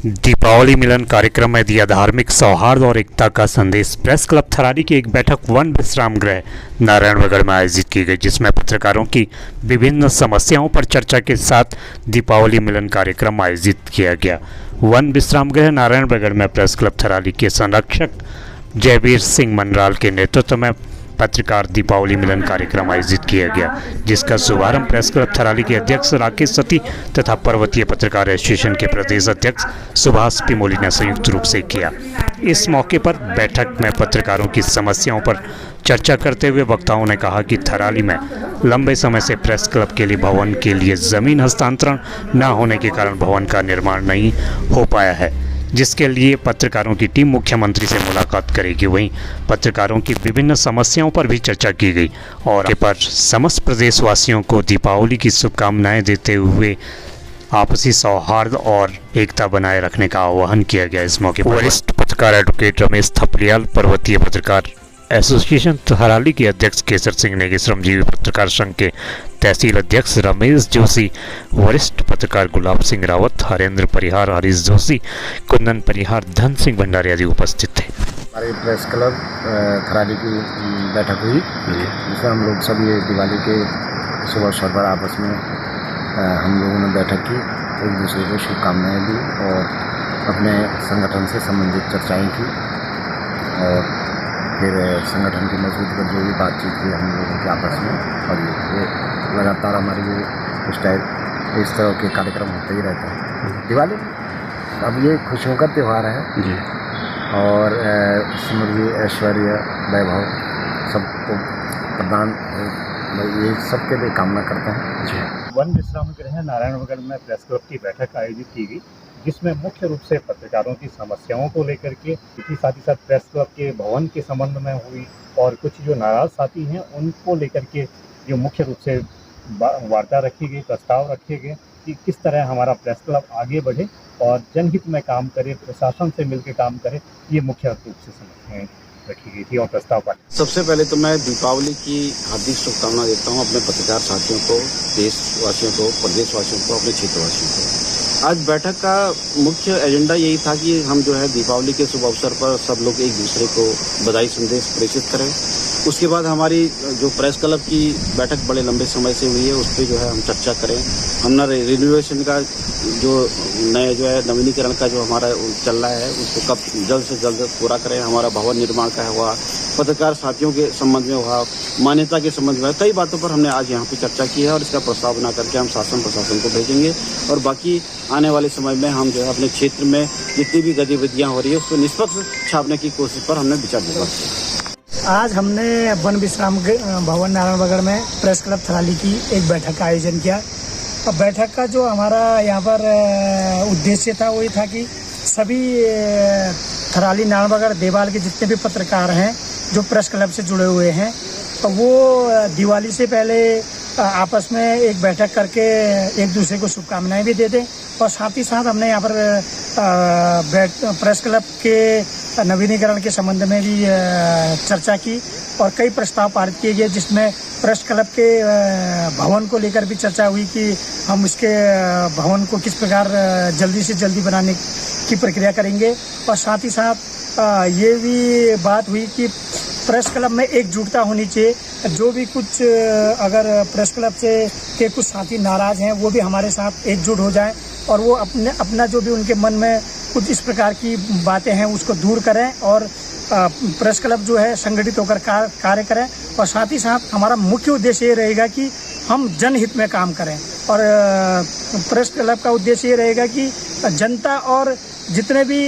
दीपावली मिलन कार्यक्रम में दिया धार्मिक सौहार्द और एकता का संदेश। प्रेस क्लब थराली की एक बैठक वन विश्राम गृह नारायणगढ़ में आयोजित की गई, जिसमें पत्रकारों की विभिन्न समस्याओं पर चर्चा के साथ दीपावली मिलन कार्यक्रम आयोजित किया गया। वन विश्राम गृह नारायणगढ़ में प्रेस क्लब थराली के संरक्षक जयवीर सिंह मनराल के नेतृत्व में पत्रकार दीपावली मिलन कार्यक्रम आयोजित किया गया, जिसका शुभारंभ प्रेस क्लब थराली के अध्यक्ष राकेश सती तथा पर्वतीय पत्रकार एसोसिएशन के प्रदेश अध्यक्ष सुभाष पिमोली ने संयुक्त रूप से किया। इस मौके पर बैठक में पत्रकारों की समस्याओं पर चर्चा करते हुए वक्ताओं ने कहा कि थराली में लंबे समय से प्रेस क्लब के लिए भवन के लिए जमीन हस्तांतरण न होने के कारण भवन का निर्माण नहीं हो पाया है, जिसके लिए पत्रकारों की टीम मुख्यमंत्री से मुलाकात करेगी। वहीं पत्रकारों की विभिन्न समस्याओं पर भी चर्चा की गई और पर समस्त प्रदेशवासियों को दीपावली की शुभकामनाएं देते हुए आपसी सौहार्द और एकता बनाए रखने का आह्वान किया गया। इस मौके पर वरिष्ठ पत्रकार एडवोकेट रमेश थपलियाल, पर्वतीय पत्रकार एसोसिएशन थराली के अध्यक्ष केसर सिंह नेगी, श्रमजीवी पत्रकार संघ के तहसील अध्यक्ष रमेश जोशी, वरिष्ठ पत्रकार गुलाब सिंह रावत, हरेंद्र परिहार, हरीश जोशी, कुंदन परिहार, धन सिंह भंडारी आदि उपस्थित थे। हमारे प्रेस क्लब थराली की बैठक हुई, जिसमें हम लोग सभी दिवाली के शुभ अवसर पर आपस में हम लोगों ने बैठक की, एक दूसरे को शुभकामनाएँ दी और अपने संगठन से संबंधित चर्चाएँ की और फिर संगठन की मजबूती पर जो भी बातचीत हुई हम लोगों के आपस में। और ये लगातार हमारी इस तरह के कार्यक्रम होते ही रहते हैं। दिवाली अब ये खुशियों का त्यौहार है जी, और समृद्धि, ऐश्वर्य, वैभव सबको प्रदान, ये सबके लिए कामना करते हैं जी। वन विश्राम गृह नारायणगढ़ में प्रेस क्लब की बैठक आयोजित की गई, जिसमें मुख्य रूप से पत्रकारों की समस्याओं को लेकर के, साथ ही साथ प्रेस क्लब के भवन के संबंध में हुई और कुछ जो नाराज साथी हैं उनको लेकर के जो मुख्य रूप से वार्ता रखी गई, प्रस्ताव रखे गए कि किस तरह हमारा प्रेस क्लब आगे बढ़े और जनहित में काम करे, प्रशासन से मिलकर काम करे। ये मुख्य रूप से समस्याएं रखी गई थी और प्रस्ताव पर सबसे पहले तो मैं दीपावली की हार्दिक शुभकामना देता हूँ अपने पत्रकार साथियों को, देशवासियों को, प्रदेशवासियों को, अपने क्षेत्रवासियों को। आज बैठक का मुख्य एजेंडा यही था कि हम जो है दीपावली के शुभ अवसर पर सब लोग एक दूसरे को बधाई संदेश प्रेषित करें। उसके बाद हमारी जो प्रेस क्लब की बैठक बड़े लंबे समय से हुई है, उस पर जो है हम चर्चा करें। हमने रिन्यूएशन का जो नए जो है नवीनीकरण का जो हमारा चल रहा है उसको कब जल्द से जल्द पूरा करें। हमारा भवन निर्माण का हुआ, पत्रकार साथियों के संबंध में हुआ, मान्यता के संबंध में, कई बातों पर हमने आज यहाँ पे चर्चा की है और इसका प्रस्ताव बना करके हम शासन प्रशासन को भेजेंगे और बाकी आने वाले समय में हम जो है अपने क्षेत्र में जितनी भी गतिविधियाँ हो रही है उसको निष्पक्ष छापने की कोशिश पर हमने विचार विमर्श किया। आज हमने वन विश्राम भवन नारायणगढ़ में प्रेस क्लब थराली की एक बैठक का आयोजन किया। अब बैठक का जो हमारा यहाँ पर उद्देश्य था वही था कि सभी थराली नारायणगढ़ देवाल के जितने भी पत्रकार हैं जो प्रेस क्लब से जुड़े हुए हैं, तो वो दिवाली से पहले आपस में एक बैठक करके एक दूसरे को शुभकामनाएं भी दे दें और साथ ही साथ हमने यहाँ पर प्रेस क्लब के नवीनीकरण के संबंध में भी चर्चा की और कई प्रस्ताव पारित किए गए, जिसमें प्रेस क्लब के भवन को लेकर भी चर्चा हुई कि हम इसके भवन को किस प्रकार जल्दी से जल्दी बनाने की प्रक्रिया करेंगे। और साथ ही साथ ये भी बात हुई कि प्रेस क्लब में एकजुटता होनी चाहिए। जो भी कुछ अगर प्रेस क्लब से के कुछ साथी नाराज हैं वो भी हमारे साथ एकजुट हो जाएं और वो अपना जो भी उनके मन में कुछ इस प्रकार की बातें हैं उसको दूर करें और प्रेस क्लब जो है संगठित होकर कार्य करें। और साथ ही साथ हमारा मुख्य उद्देश्य ये रहेगा कि हम जनहित में काम करें और प्रेस क्लब का उद्देश्य ये रहेगा कि जनता और जितने भी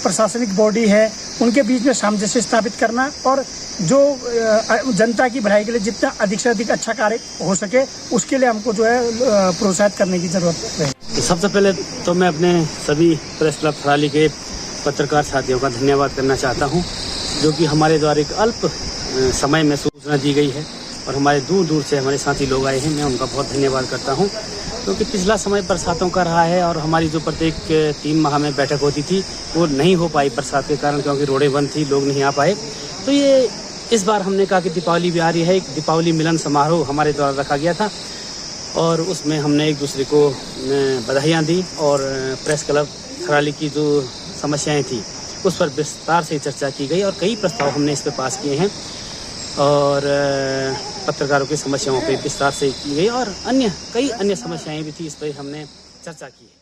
प्रशासनिक बॉडी है उनके बीच में सामंजस्य स्थापित करना और जो जनता की भलाई के लिए जितना अधिक से अधिक अच्छा कार्य हो सके उसके लिए हमको जो है प्रोत्साहित करने की जरूरत है। सबसे पहले तो मैं अपने सभी प्रेस क्लब थराली के पत्रकार साथियों का धन्यवाद करना चाहता हूं, जो कि हमारे द्वारा एक अल्प समय में सूचना दी गई है और हमारे दूर दूर से हमारे साथी लोग आए हैं। मैं उनका बहुत धन्यवाद करता हूं, क्योंकि पिछला समय बरसातों का रहा है और हमारी जो प्रत्येक 3 माह में बैठक होती थी वो नहीं हो पाई बरसात के कारण, क्योंकि रोडें बंद थी, लोग नहीं आ पाए। तो ये इस बार हमने कहा कि दीपावली भी आ रही है, एक दीपावली मिलन समारोह हमारे द्वारा रखा गया था और उसमें हमने एक दूसरे को बधाइयाँ दी और प्रेस क्लब थराली की जो समस्याएं थी उस पर विस्तार से चर्चा की गई और कई प्रस्ताव हमने इस पर पास किए हैं और पत्रकारों की समस्याओं पर विस्तार से की गई और कई अन्य समस्याएं भी थी, इस पर हमने चर्चा की है।